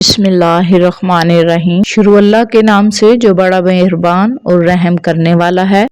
بسم اللہ الرحمن الرحیم۔ شروع اللہ کے نام سے جو بڑا مہربان اور رحم کرنے والا ہے۔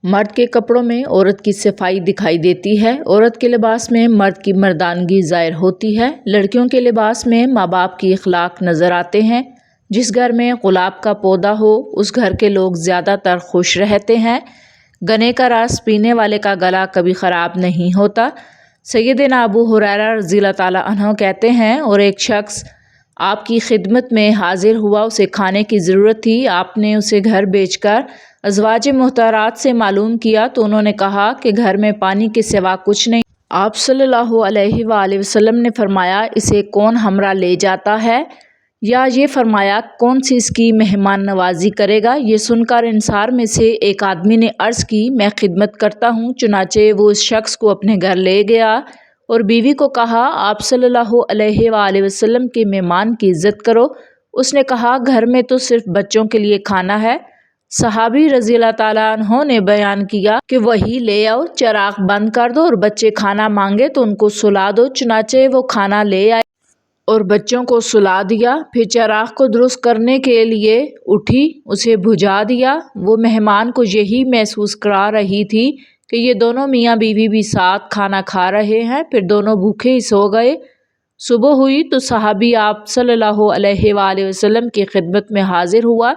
مرد کے کپڑوں میں عورت کی صفائی دکھائی دیتی ہے۔ عورت کے لباس میں مرد کی مردانگی ظاہر ہوتی ہے۔ لڑکیوں کے لباس میں ماں باپ کی اخلاق نظر آتے ہیں۔ جس گھر میں گلاب کا پودا ہو اس گھر کے لوگ زیادہ تر خوش رہتے ہیں۔ گنے کا رس پینے والے کا گلا کبھی خراب نہیں ہوتا۔ سیدنا ابو ہریرہ رضی اللہ تعالیٰ عنہ کہتے ہیں، اور ایک شخص آپ کی خدمت میں حاضر ہوا، اسے کھانے کی ضرورت تھی۔ آپ نے اسے گھر بیچ کر ازواج مطہرات سے معلوم کیا تو انہوں نے کہا کہ گھر میں پانی کے سوا کچھ نہیں۔ آپ صلی اللہ علیہ وآلہ وسلم نے فرمایا، اسے کون ہمراہ لے جاتا ہے؟ یا یہ فرمایا، کون سی اس کی مہمان نوازی کرے گا؟ یہ سن کر انصار میں سے ایک آدمی نے عرض کی، میں خدمت کرتا ہوں۔ چنانچہ وہ اس شخص کو اپنے گھر لے گیا اور بیوی کو کہا، آپ صلی اللہ علیہ وآلہ وسلم کے مہمان کی عزت کرو۔ اس نے کہا، گھر میں تو صرف بچوں کے لیے کھانا ہے۔ صحابی رضی اللہ تعالیٰ عنہ نے بیان کیا کہ وہی لے آؤ، چراغ بند کر دو اور بچے کھانا مانگے تو ان کو سلا دو۔ چنانچہ وہ کھانا لے آئے اور بچوں کو سلا دیا۔ پھر چراغ کو درست کرنے کے لیے اٹھی، اسے بجھا دیا۔ وہ مہمان کو یہی محسوس کرا رہی تھی کہ یہ دونوں میاں بیوی بھی ساتھ کھانا کھا رہے ہیں، پھر دونوں بھوکے ہی سو گئے۔ صبح ہوئی تو صحابی آپ صلی اللہ علیہ وآلہ وسلم کی خدمت میں حاضر ہوا۔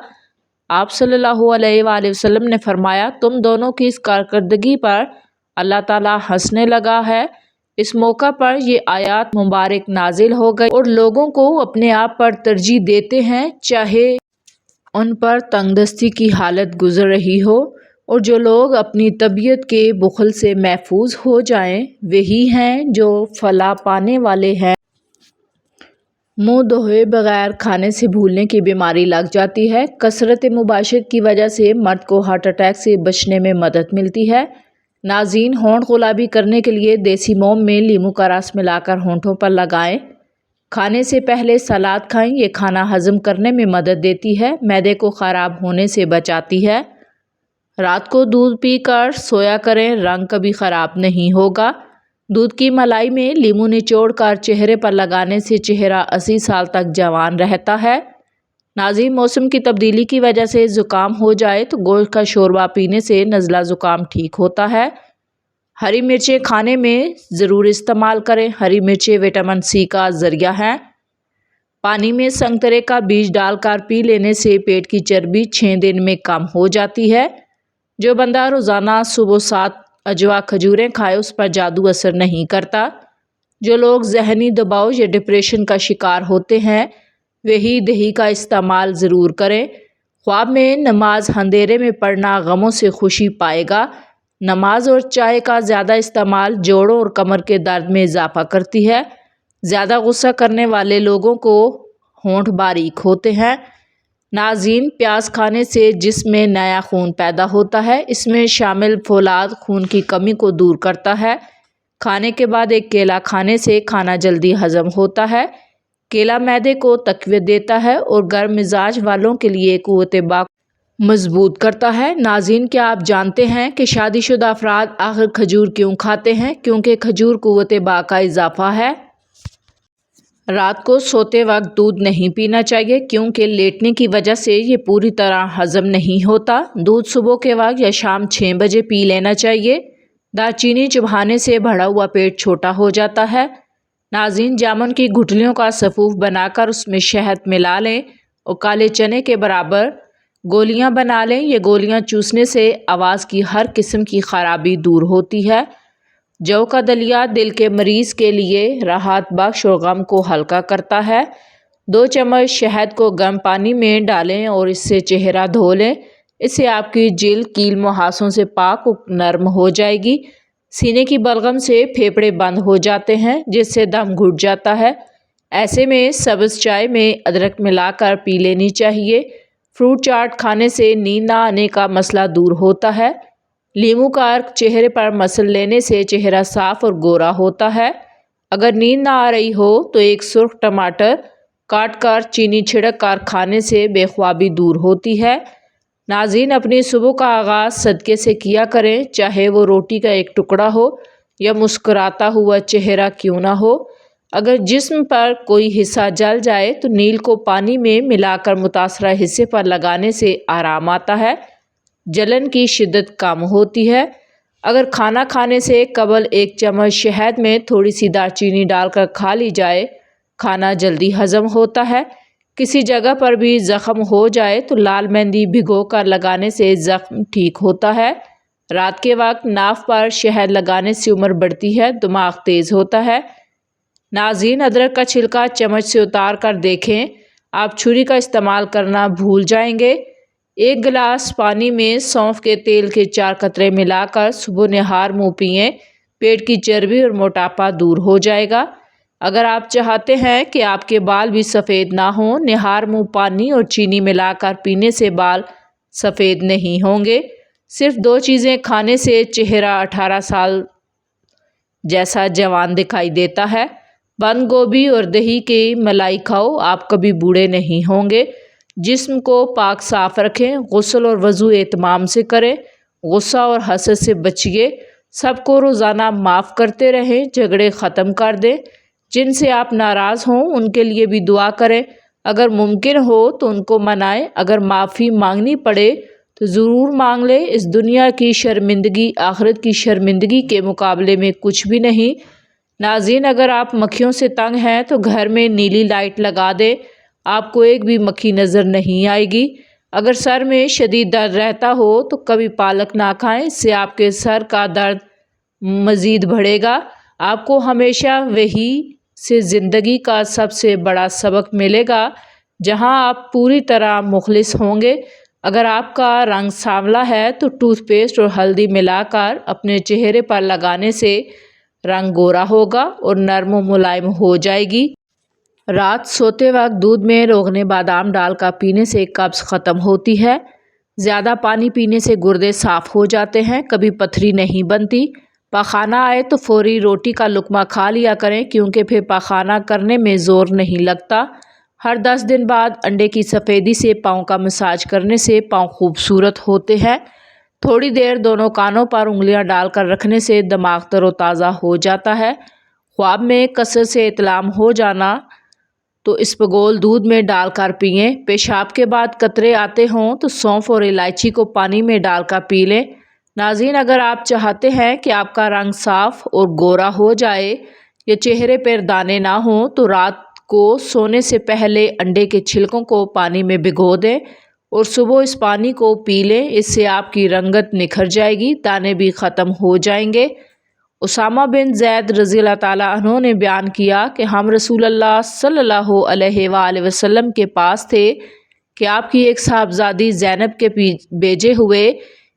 آپ صلی اللہ علیہ وآلہ وسلم نے فرمایا، تم دونوں کی اس کارکردگی پر اللہ تعالیٰ ہنسنے لگا ہے۔ اس موقع پر یہ آیات مبارک نازل ہو گئی اور لوگوں کو اپنے آپ پر ترجیح دیتے ہیں، چاہے ان پر تنگ دستی کی حالت گزر رہی ہو، اور جو لوگ اپنی طبیعت کے بخل سے محفوظ ہو جائیں وہی ہیں جو فلاح پانے والے ہیں۔ منہ دھوئے بغیر کھانے سے بھولنے کی بیماری لگ جاتی ہے۔ کثرت مباشرت کی وجہ سے مرد کو ہارٹ اٹیک سے بچنے میں مدد ملتی ہے۔ ناظرین، ہونٹ گلابی کرنے کے لیے دیسی موم میں لیموں کا رس ملا کر ہونٹوں پر لگائیں۔ کھانے سے پہلے سلاد کھائیں، یہ کھانا ہضم کرنے میں مدد دیتی ہے، معدے کو خراب ہونے سے بچاتی ہے۔ رات کو دودھ پی کر سویا کریں، رنگ کبھی خراب نہیں ہوگا۔ دودھ کی ملائی میں لیموں نچوڑ کر چہرے پر لگانے سے چہرہ 80 سال تک جوان رہتا ہے۔ ناظرین، موسم کی تبدیلی کی وجہ سے زکام ہو جائے تو گوشت کا شوربہ پینے سے نزلہ زکام ٹھیک ہوتا ہے۔ ہری مرچیں کھانے میں ضرور استعمال کریں۔ ہری مرچیں وٹامن سی کا ذریعہ ہیں۔ پانی میں سنگترے کا بیج ڈال کر پی لینے سے پیٹ کی چربی 6 دن میں کم ہو جاتی ہے۔ جو بندہ روزانہ صبح 7 اجوا کھجوریں کھائے اس پر جادو اثر نہیں کرتا۔ جو لوگ ذہنی دباؤ یا ڈپریشن کا شکار ہوتے ہیں وہی دہی کا استعمال ضرور کریں۔ خواب میں نماز اندھیرے میں پڑھنا غموں سے خوشی پائے گا۔ نماز اور چائے کا زیادہ استعمال جوڑوں اور کمر کے درد میں اضافہ کرتی ہے۔ زیادہ غصہ کرنے والے لوگوں کو ہونٹ باریک ہوتے ہیں۔ ناظرین، پیاز کھانے سے جسم میں نیا خون پیدا ہوتا ہے۔ اس میں شامل فولاد خون کی کمی کو دور کرتا ہے۔ کھانے کے بعد ایک کیلا کھانے سے کھانا جلدی ہضم ہوتا ہے۔ کیلا معدے کو تقویت دیتا ہے اور گرم مزاج والوں کے لیے قوت باک مضبوط کرتا ہے۔ ناظرین، کیا آپ جانتے ہیں کہ شادی شدہ افراد آخر کھجور کیوں کھاتے ہیں؟ کیونکہ کھجور قوت باک کا اضافہ ہے۔ رات کو سوتے وقت دودھ نہیں پینا چاہیے کیونکہ لیٹنے کی وجہ سے یہ پوری طرح ہضم نہیں ہوتا۔ دودھ صبح کے وقت یا شام 6 بجے پی لینا چاہیے۔ دار چینی چبانے سے بھرا ہوا پیٹ چھوٹا ہو جاتا ہے۔ ناظرین، جامن کی گٹھلیوں کا سفوف بنا کر اس میں شہد ملا لیں اور کالے چنے کے برابر گولیاں بنا لیں۔ یہ گولیاں چوسنے سے آواز کی ہر قسم کی خرابی دور ہوتی ہے۔ جو کا دلیا دل کے مریض کے لیے راحت بخش اور غم کو ہلکا کرتا ہے۔ 2 چمچ شہد کو گرم پانی میں ڈالیں اور اس سے چہرہ دھو لیں۔ اس سے آپ کی جلد کیل مہاسوں سے پاک و نرم ہو جائے گی۔ سینے کی بلغم سے پھیپھڑے بند ہو جاتے ہیں جس سے دم گھٹ جاتا ہے۔ ایسے میں سبز چائے میں ادرک ملا کر پی لینی چاہیے۔ فروٹ چاٹ کھانے سے نیند نہ آنے کا مسئلہ دور ہوتا ہے۔ لیموں کا عرق چہرے پر مسل لینے سے چہرہ صاف اور گورا ہوتا ہے۔ اگر نیند نہ آ رہی ہو تو ایک سرخ ٹماٹر کاٹ کر چینی چھڑک کر کھانے سے بے خوابی دور ہوتی ہے۔ ناظرین، اپنی صبح کا آغاز صدقے سے کیا کریں، چاہے وہ روٹی کا ایک ٹکڑا ہو یا مسکراتا ہوا چہرہ کیوں نہ ہو۔ اگر جسم پر کوئی حصہ جل جائے تو نیل کو پانی میں ملا کر متاثرہ حصے پر لگانے سے آرام آتا ہے، جلن کی شدت کم ہوتی ہے۔ اگر کھانا کھانے سے قبل 1 چمچ شہد میں تھوڑی سی دار چینی ڈال کر کھا لی جائے، کھانا جلدی ہضم ہوتا ہے۔ کسی جگہ پر بھی زخم ہو جائے تو لال مہندی بھگو کر لگانے سے زخم ٹھیک ہوتا ہے۔ رات کے وقت ناف پر شہد لگانے سے عمر بڑھتی ہے، دماغ تیز ہوتا ہے۔ ناظرین، ادرک کا چھلکا چمچ سے اتار کر دیکھیں، آپ چھری کا استعمال کرنا بھول جائیں گے۔ 1 گلاس پانی میں سونف کے تیل کے 4 قطرے ملا کر صبح نہار منہ پئیں، پیٹ کی چربی اور موٹاپا دور ہو جائے گا۔ اگر آپ چاہتے ہیں کہ آپ کے بال بھی سفید نہ ہوں، نہار منہ پانی اور چینی ملا کر پینے سے بال سفید نہیں ہوں گے۔ صرف 2 چیزیں کھانے سے چہرہ 18 سال جیسا جوان دکھائی دیتا ہے۔ بند گوبھی اور دہی کی ملائی کھاؤ، آپ کبھی بوڑھے نہیں ہوں گے۔ جسم کو پاک صاف رکھیں، غسل اور وضو اہتمام سے کریں، غصہ اور حسد سے بچیے، سب کو روزانہ معاف کرتے رہیں، جھگڑے ختم کر دیں۔ جن سے آپ ناراض ہوں ان کے لیے بھی دعا کریں، اگر ممکن ہو تو ان کو منائیں، اگر معافی مانگنی پڑے تو ضرور مانگ لیں۔ اس دنیا کی شرمندگی آخرت کی شرمندگی کے مقابلے میں کچھ بھی نہیں۔ ناظرین، اگر آپ مکھیوں سے تنگ ہیں تو گھر میں نیلی لائٹ لگا دیں، آپ کو ایک بھی مکھی نظر نہیں آئے گی۔ اگر سر میں شدید درد رہتا ہو تو کبھی پالک نہ کھائیں، اس سے آپ کے سر کا درد مزید بڑھے گا۔ آپ کو ہمیشہ وحی سے زندگی کا سب سے بڑا سبق ملے گا، جہاں آپ پوری طرح مخلص ہوں گے۔ اگر آپ کا رنگ سانولا ہے تو ٹوتھ پیسٹ اور ہلدی ملا کر اپنے چہرے پر لگانے سے رنگ گورا ہوگا اور نرم و ملائم ہو جائے گی۔ رات سوتے وقت دودھ میں روغن بادام ڈال کر پینے سے قبض ختم ہوتی ہے۔ زیادہ پانی پینے سے گردے صاف ہو جاتے ہیں، کبھی پتھری نہیں بنتی۔ پاخانہ آئے تو فوری روٹی کا لقمہ کھا لیا کریں، کیونکہ پھر پاخانہ کرنے میں زور نہیں لگتا۔ ہر 10 دن بعد انڈے کی سفیدی سے پاؤں کا مساج کرنے سے پاؤں خوبصورت ہوتے ہیں۔ تھوڑی دیر دونوں کانوں پر انگلیاں ڈال کر رکھنے سے دماغ تر و تازہ ہو جاتا ہے۔ خواب میں کثرت سے احتلام ہو جانا تو اسپغول دودھ میں ڈال کر پئیں۔ پیشاب کے بعد قطرے آتے ہوں تو سونف اور الائچی کو پانی میں ڈال کر پی لیں۔ ناظرین، اگر آپ چاہتے ہیں کہ آپ کا رنگ صاف اور گورا ہو جائے یا چہرے پر دانے نہ ہوں تو رات کو سونے سے پہلے انڈے کے چھلکوں کو پانی میں بھگو دیں اور صبح اس پانی کو پی لیں۔ اس سے آپ کی رنگت نکھر جائے گی، دانے بھی ختم ہو جائیں گے۔ اسامہ بن زید رضی اللہ تعالیٰ عنہ نے بیان کیا کہ ہم رسول اللہ صلی اللہ علیہ وآلہ وسلم کے پاس تھے کہ آپ کی ایک صاحبزادی زینب کے بھیجے ہوئے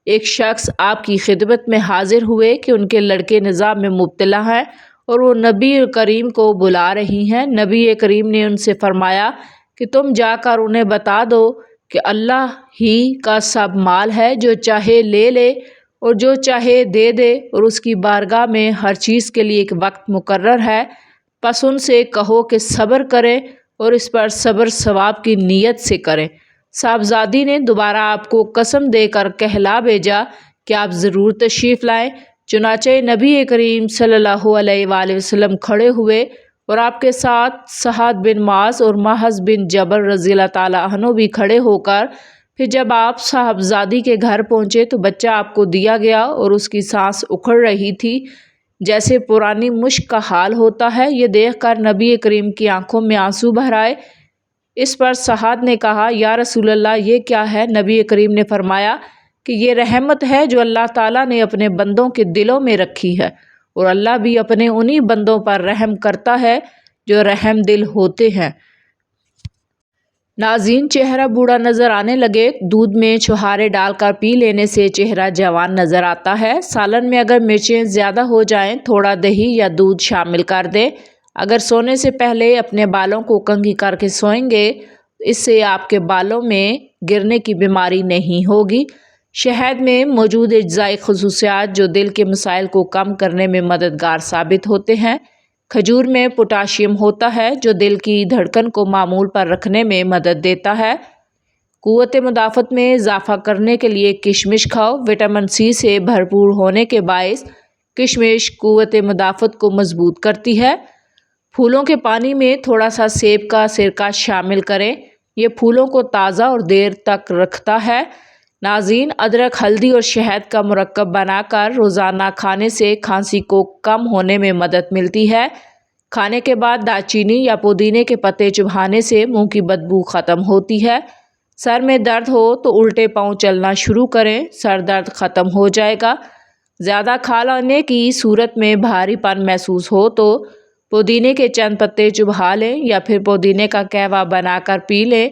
ایک شخص آپ کی خدمت میں حاضر ہوئے کہ ان کے لڑکے نظام میں مبتلا ہیں اور وہ نبی کریم کو بلا رہی ہیں۔ نبی کریم نے ان سے فرمایا کہ تم جا کر انہیں بتا دو کہ اللہ ہی کا سب مال ہے، جو چاہے لے لے اور جو چاہے دے دے، اور اس کی بارگاہ میں ہر چیز کے لیے ایک وقت مقرر ہے۔ پس ان سے کہو کہ صبر کریں اور اس پر صبر ثواب کی نیت سے کریں۔ صاحبزادی نے دوبارہ آپ کو قسم دے کر کہلا بھیجا کہ آپ ضرور تشریف لائیں۔ چنانچہ نبی کریم صلی اللہ علیہ وآلہ وسلم کھڑے ہوئے اور آپ کے ساتھ سعد بن معاذ اور معاذ بن جبل رضی اللہ تعالیٰ عنہ بھی کھڑے ہو کر پھر جب آپ صاحبزادی کے گھر پہنچے تو بچہ آپ کو دیا گیا اور اس کی سانس اکھڑ رہی تھی جیسے پرانی مشک کا حال ہوتا ہے۔ یہ دیکھ کر نبی کریم کی آنکھوں میں آنسو بھر آئے۔ اس پر سعد نے کہا، یا رسول اللہ، یہ کیا ہے؟ نبی کریم نے فرمایا کہ یہ رحمت ہے جو اللہ تعالیٰ نے اپنے بندوں کے دلوں میں رکھی ہے، اور اللہ بھی اپنے انہی بندوں پر رحم کرتا ہے جو رحم دل ہوتے ہیں۔ ناظرین، چہرہ بوڑھا نظر آنے لگے، دودھ میں چھہارے ڈال کر پی لینے سے چہرہ جوان نظر آتا ہے۔ سالن میں اگر مرچیں زیادہ ہو جائیں، تھوڑا دہی یا دودھ شامل کر دیں۔ اگر سونے سے پہلے اپنے بالوں کو کنگھی کر کے سوئیں گے، اس سے آپ کے بالوں میں گرنے کی بیماری نہیں ہوگی۔ شہد میں موجود اجزائی خصوصیات جو دل کے مسائل کو کم کرنے میں مددگار ثابت ہوتے ہیں۔ کھجور میں پوٹاشیم ہوتا ہے جو دل کی دھڑکن کو معمول پر رکھنے میں مدد دیتا ہے۔ قوت مدافعت میں اضافہ کرنے کے لیے کشمش کھاؤ۔ وٹامن سی سے بھرپور ہونے کے باعث کشمش قوت مدافعت کو مضبوط کرتی ہے۔ پھولوں کے پانی میں تھوڑا سا سیب کا سرکہ شامل کریں، یہ پھولوں کو تازہ اور دیر تک رکھتا ہے۔ ناظرین، ادرک، ہلدی اور شہد کا مرکب بنا کر روزانہ کھانے سے کھانسی کو کم ہونے میں مدد ملتی ہے۔ کھانے کے بعد دال چینی یا پودینے کے پتے چبانے سے منہ کی بدبو ختم ہوتی ہے۔ سر میں درد ہو تو الٹے پاؤں چلنا شروع کریں، سر درد ختم ہو جائے گا۔ زیادہ کھا لینے کی صورت میں بھاری پن محسوس ہو تو پودینے کے چند پتے چبا لیں یا پھر پودینے کا قہوہ بنا کر پی لیں،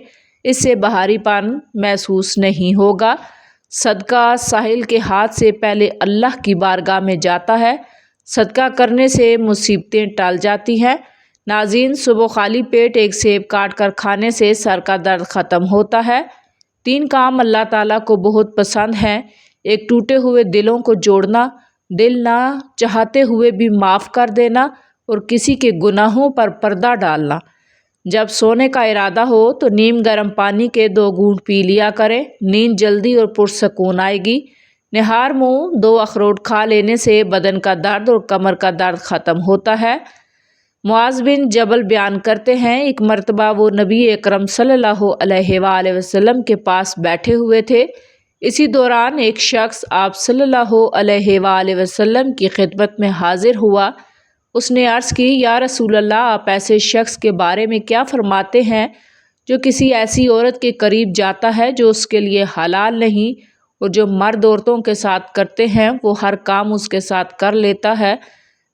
اس سے بھاری پن محسوس نہیں ہوگا۔ صدقہ ساحل کے ہاتھ سے پہلے اللہ کی بارگاہ میں جاتا ہے، صدقہ کرنے سے مصیبتیں ٹل جاتی ہیں۔ ناظرین، صبح خالی پیٹ ایک سیب کاٹ کر کھانے سے سر کا درد ختم ہوتا ہے۔ 3 کام اللہ تعالیٰ کو بہت پسند ہیں: ایک، ٹوٹے ہوئے دلوں کو جوڑنا، دل نہ چاہتے ہوئے بھی معاف کر دینا، اور کسی کے گناہوں پر پردہ ڈالنا۔ جب سونے کا ارادہ ہو تو نیم گرم پانی کے 2 گھونٹ پی لیا کریں، نیند جلدی اور پرسکون آئے گی۔ نہار منہ 2 اخروٹ کھا لینے سے بدن کا درد اور کمر کا درد ختم ہوتا ہے۔ معاذ بن جبل بیان کرتے ہیں، ایک مرتبہ وہ نبی اکرم صلی اللہ علیہ وآلہ وسلم کے پاس بیٹھے ہوئے تھے۔ اسی دوران ایک شخص آپ صلی اللہ علیہ وآلہ وسلم کی خدمت میں حاضر ہوا۔ اس نے عرض کی، یا رسول اللہ، آپ ایسے شخص کے بارے میں کیا فرماتے ہیں جو کسی ایسی عورت کے قریب جاتا ہے جو اس کے لیے حلال نہیں، اور جو مرد عورتوں کے ساتھ کرتے ہیں وہ ہر کام اس کے ساتھ کر لیتا ہے،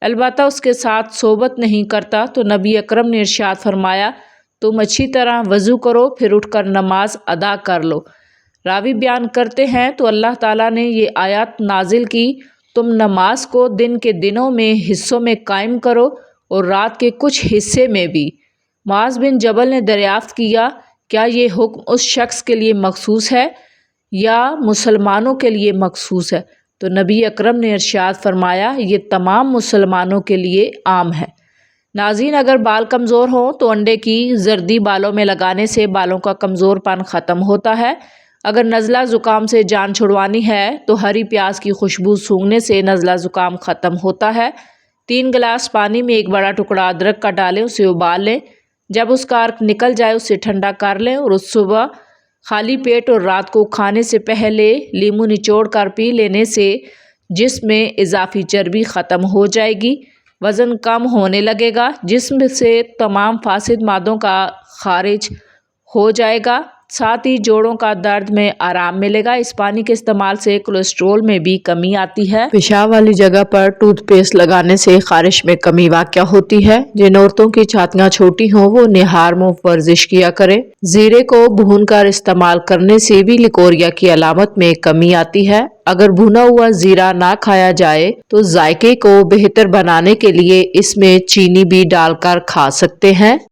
البتہ اس کے ساتھ صحبت نہیں کرتا؟ تو نبی اکرم نے ارشاد فرمایا، تم اچھی طرح وضو کرو، پھر اٹھ کر نماز ادا کر لو۔ راوی بیان کرتے ہیں، تو اللہ تعالیٰ نے یہ آیات نازل کی، تم نماز کو دن کے دنوں میں حصوں میں قائم کرو اور رات کے کچھ حصے میں بھی۔ معاذ بن جبل نے دریافت کیا، کیا یہ حکم اس شخص کے لیے مخصوص ہے یا مسلمانوں کے لیے مخصوص ہے؟ تو نبی اکرم نے ارشاد فرمایا، یہ تمام مسلمانوں کے لیے عام ہے۔ ناظرین، اگر بال کمزور ہوں تو انڈے کی زردی بالوں میں لگانے سے بالوں کا کمزور پن ختم ہوتا ہے۔ اگر نزلہ زکام سے جان چھڑوانی ہے تو ہری پیاز کی خوشبو سونگھنے سے نزلہ زکام ختم ہوتا ہے۔ 3 گلاس پانی میں 1 بڑا ٹکڑا ادرک کا ڈالیں، اسے ابال لیں، جب اس کا عرق نکل جائے اسے ٹھنڈا کر لیں، اور اس صبح خالی پیٹ اور رات کو کھانے سے پہلے لیموں نچوڑ کر پی لینے سے جسم میں اضافی چربی ختم ہو جائے گی، وزن کم ہونے لگے گا، جسم سے تمام فاسد مادوں کا خارج ہو جائے گا، ساتھ ہی جوڑوں کا درد میں آرام ملے گا۔ اس پانی کے استعمال سے کولیسٹرول میں بھی کمی آتی ہے۔ پیشاب والی جگہ پر ٹوتھ پیسٹ لگانے سے خارش میں کمی واقع ہوتی ہے۔ جن عورتوں کی چھاتیاں چھوٹی ہوں وہ نہار منہ ورزش کیا کریں۔ زیرے کو بھون کر استعمال کرنے سے بھی لیکوریا کی علامت میں کمی آتی ہے۔ اگر بھونا ہوا زیرہ نہ کھایا جائے تو ذائقے کو بہتر بنانے کے لیے اس میں چینی بھی ڈال کر کھا سکتے ہیں۔